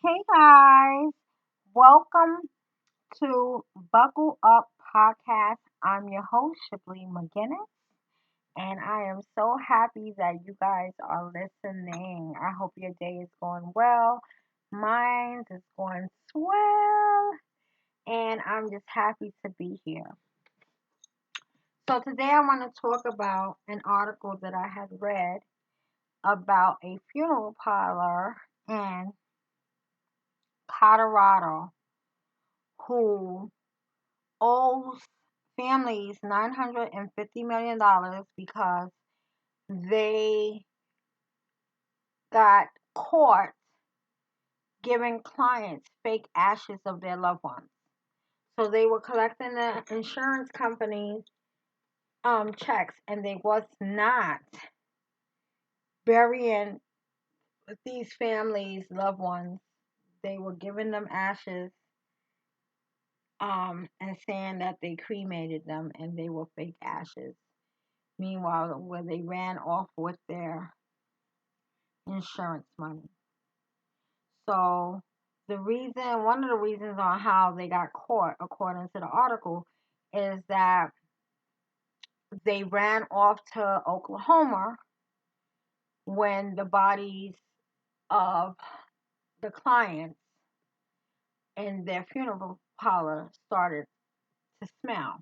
Hey guys, welcome to Buckle Up Podcast. I'm your host, Shipley McGinnis, and I am so happy that you guys are listening. I hope your day is going well. Mine is going swell, and I'm just happy to be here. So, today I want to talk about an article that I had read about a funeral parlor in Colorado who owes families $950 million because they got caught giving clients fake ashes of their loved ones. So they were collecting the insurance company's checks, and they was not burying these families' loved ones. They were giving them ashes and saying that they cremated them and they were fake ashes. Meanwhile, where they ran off with their insurance money. So one of the reasons on how they got caught, according to the article, is that they ran off to Oklahoma when the bodies of the clients in their funeral parlor started to smell.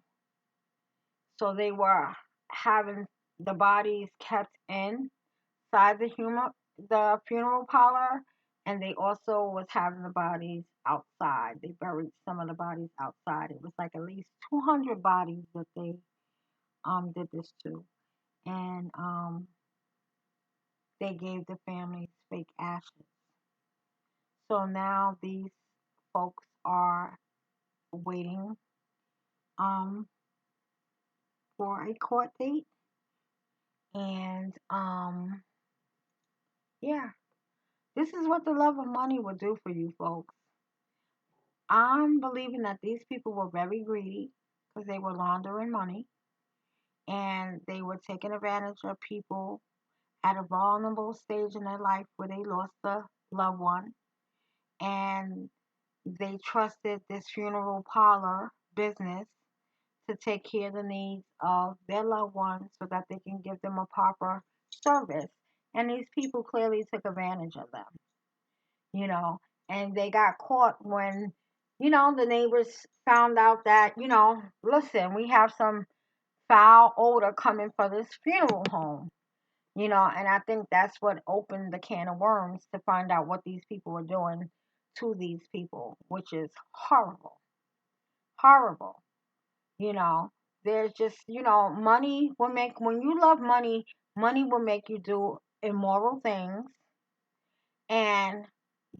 So they were having the bodies kept inside the funeral parlor, and they also was having the bodies outside. They buried some of the bodies outside. It was like at least 200 bodies that they did this to, and they gave the families fake ashes. So now these folks are waiting um for a court date, and yeah, this is what the love of money will do for you folks. I'm believing that these people were very greedy because they were laundering money and they were taking advantage of people at a vulnerable stage in their life where they lost a loved one, and they trusted this funeral parlor business to take care of the needs of their loved ones so that they can give them a proper service. And these people clearly took advantage of them, you know, and they got caught when, the neighbors found out that, listen, we have some foul odor coming for this funeral home, and I think that's what opened the can of worms to find out what these people were doing to these people, which is horrible, horrible. You know, there's just, money will make, when you love money, money will make you do immoral things. And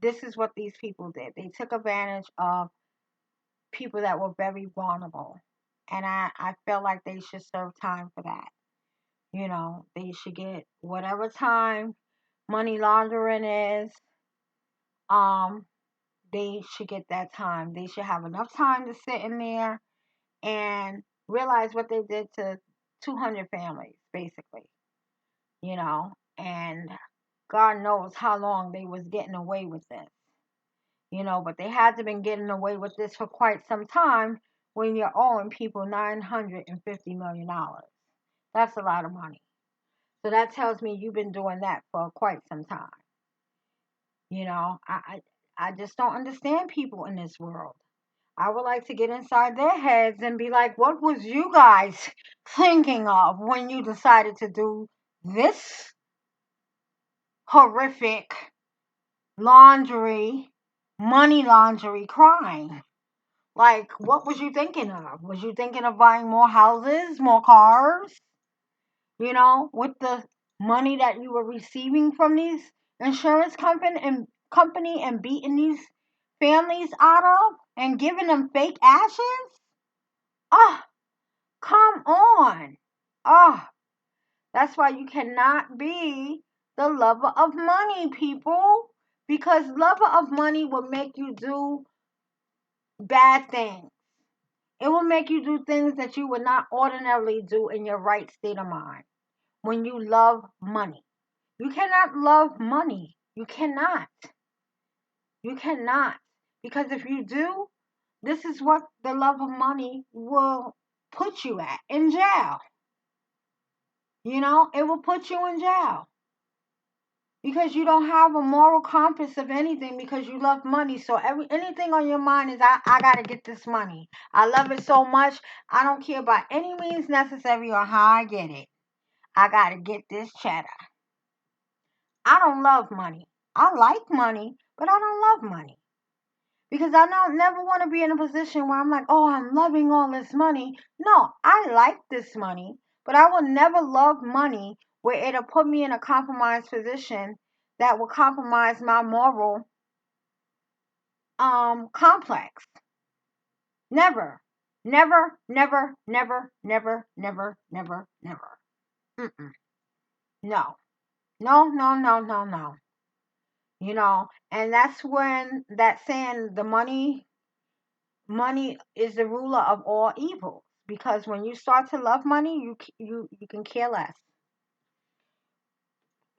this is what these people did. They took advantage of people that were very vulnerable. And I feel like they should serve time for that. They should get whatever time money laundering is. Um, they should get that time. They should have enough time to sit in there and realize what they did to 200 families, basically. And God knows how long they was getting away with this. But they had to been getting away with this for quite some time when you're owing people $950 million. That's a lot of money. So that tells me you've been doing that for quite some time. I just don't understand people in this world. I would like to get inside their heads and be like, what was you guys thinking of when you decided to do this horrific laundry, money laundry crime? Like, what was you thinking of? Was you thinking of buying more houses, more cars? With the money that you were receiving from these insurance company and beating these families out of and giving them fake ashes? Ah, come on. Ah, that's why you cannot be the lover of money, people. Because lover of money will make you do bad things. It will make you do things that you would not ordinarily do in your right state of mind when you love money. You cannot love money. You cannot. You cannot. Because if you do, this is what the love of money will put you at in jail. It will put you in jail because you don't have a moral compass of anything because you love money. So anything on your mind is I gotta get this money. I love it so much. I don't care by any means necessary or how I get it. I gotta get this cheddar. I don't love money. I like money, but I don't love money. Because I don't never want to be in a position where I'm like, oh, I'm loving all this money. No, I like this money, but I will never love money where it'll put me in a compromised position that will compromise my moral complex. Never. Never, never, never, never, never, never, never. Mm-mm. No. No, no, no, no, no. And that's when that saying, the money is the ruler of all evil, because when you start to love money, you can care less.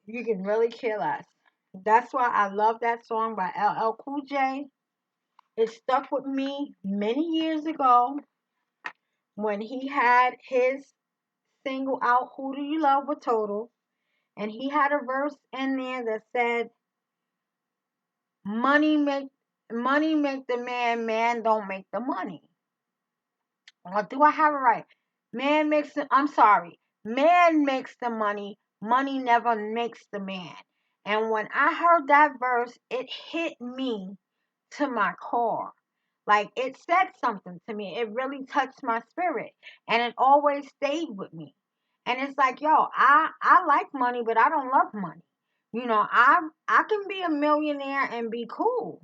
You can really care less. That's why I love that song by LL Cool J. It stuck with me many years ago when he had his single out, Who Do You Love with Total, and he had a verse in there that said, money make money make the man, man don't make the money. Or do I have it right? I'm sorry. Man makes the money. Money never makes the man. And when I heard that verse, it hit me to my core. Like it said something to me. It really touched my spirit. And it always stayed with me. And it's like, yo, I like money, but I don't love money. I can be a millionaire and be cool.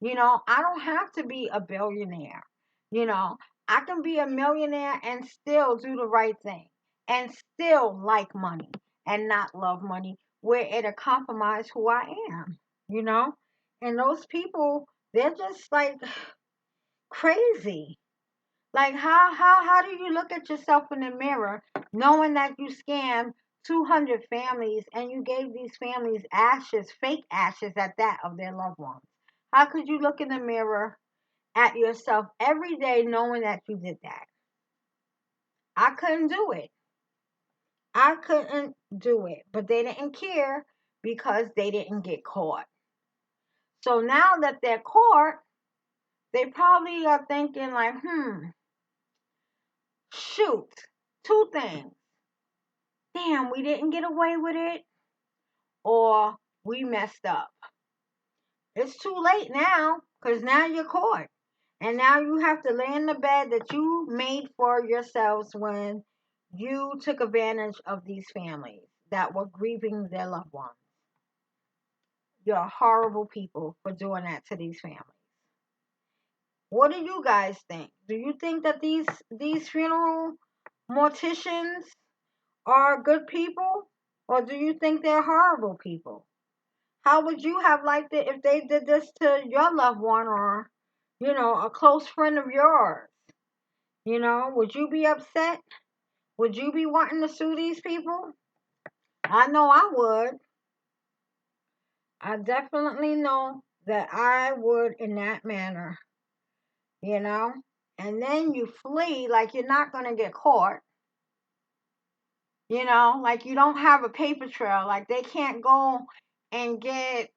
I don't have to be a billionaire. You know, I can be a millionaire and still do the right thing and still like money and not love money where it'll compromise who I am, you know? And those people, they're just like crazy. Like how do you look at yourself in the mirror knowing that you scammed 200 families and you gave these families ashes, fake ashes at that, of their loved ones? How could you look in the mirror at yourself every day knowing that you did that? I couldn't do it. I couldn't do it. But they didn't care because they didn't get caught. So now that they're caught, they probably are thinking like, shoot, two things. Damn, we didn't get away with it, or we messed up. It's too late now because now you're caught. And now you have to lay in the bed that you made for yourselves when you took advantage of these families that were grieving their loved ones. You're horrible people for doing that to these families. What do you guys think? Do you think that these funeral morticians are good people? Or do you think they're horrible people? How would you have liked it if they did this to your loved one, or, a close friend of yours? Would you be upset? Would you be wanting to sue these people? I know I would. I definitely know that I would in that manner, you know? And then you flee like you're not going to get caught, like you don't have a paper trail. Like and get,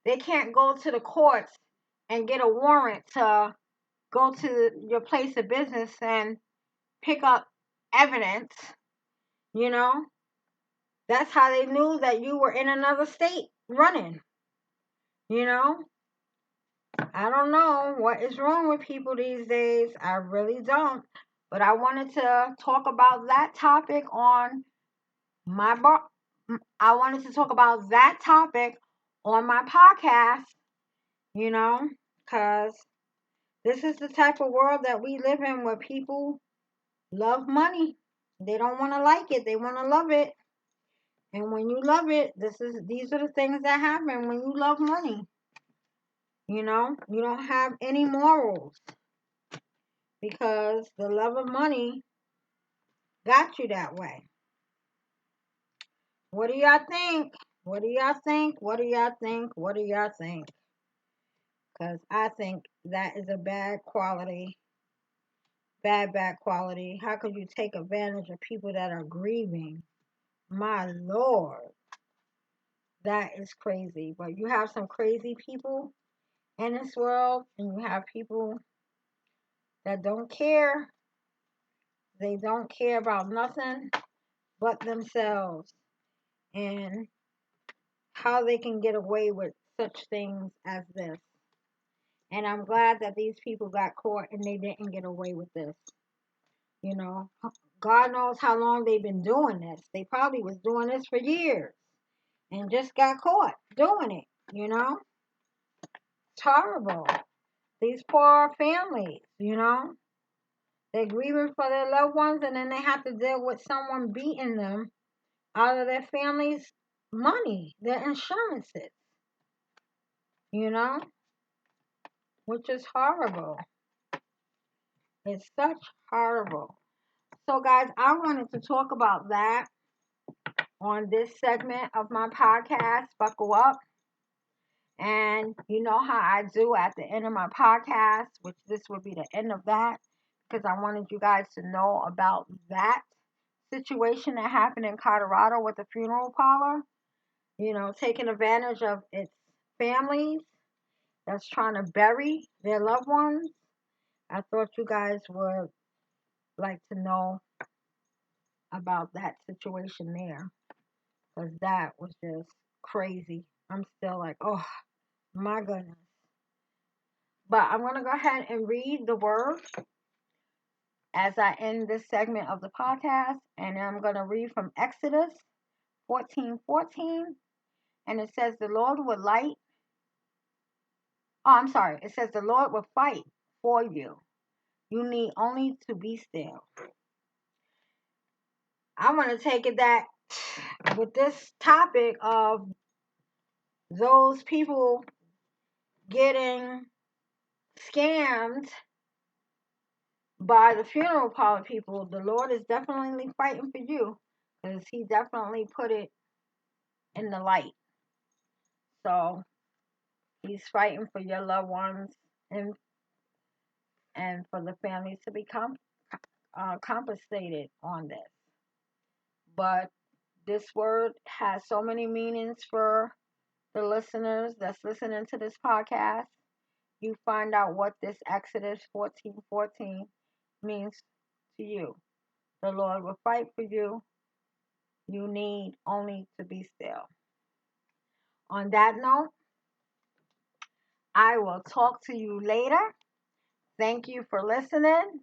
they can't go to the courts and get a warrant to go to your place of business and pick up evidence, you know? That's how they knew that you were in another state running, you know? I don't know what is wrong with people these days. I really don't. But I wanted to talk about that topic on my I wanted to talk about that topic on my podcast, you know, because this is the type of world that we live in where people love money. They don't want to like it, they want to love it. And when you love it, these are the things that happen when you love money. You don't have any morals because the love of money got you that way. What do y'all think? What do y'all think? What do y'all think? What do y'all think? Because I think that is a bad quality. Bad quality. How could you take advantage of people that are grieving? My Lord, that is crazy. But you have some crazy people in this world, and you have people that don't care. They don't care about nothing but themselves and how they can get away with such things as this. And I'm glad that these people got caught and they didn't get away with this. You know, God knows how long they've been doing this. They probably was doing this for years and just got caught doing it. You know, it's horrible. These poor families, they're grieving for their loved ones and then they have to deal with someone beating them out of their family's money, their insurances, you know, which is horrible. It's such horrible. So, guys, I wanted to talk about that on this segment of my podcast, Buckle Up. And you know how I do at the end of my podcast, which this will be the end of that, because I wanted you guys to know about that situation that happened in Colorado with the funeral parlor, taking advantage of its families that's trying to bury their loved ones. I thought you guys would like to know about that situation there because that was just crazy. I'm still like, oh my goodness. But I'm going to go ahead and read the word as I end this segment of the podcast. And I'm going to read from Exodus 14:14. And it says, the Lord will light. Oh, I'm sorry. It says, the Lord will fight for you. You need only to be still. I want to take it that with this topic of those people getting scammed by the funeral parlor people, the Lord is definitely fighting for you because He definitely put it in the light. So He's fighting for your loved ones and for the families to become compensated on this. But this word has so many meanings for the listeners that's listening to this podcast. You find out what this Exodus 14:14 means to you. The Lord will fight for you. You need only to be still. On that note, I will talk to you later. Thank you for listening,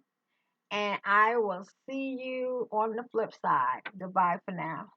and I will see you on the flip side. Goodbye for now.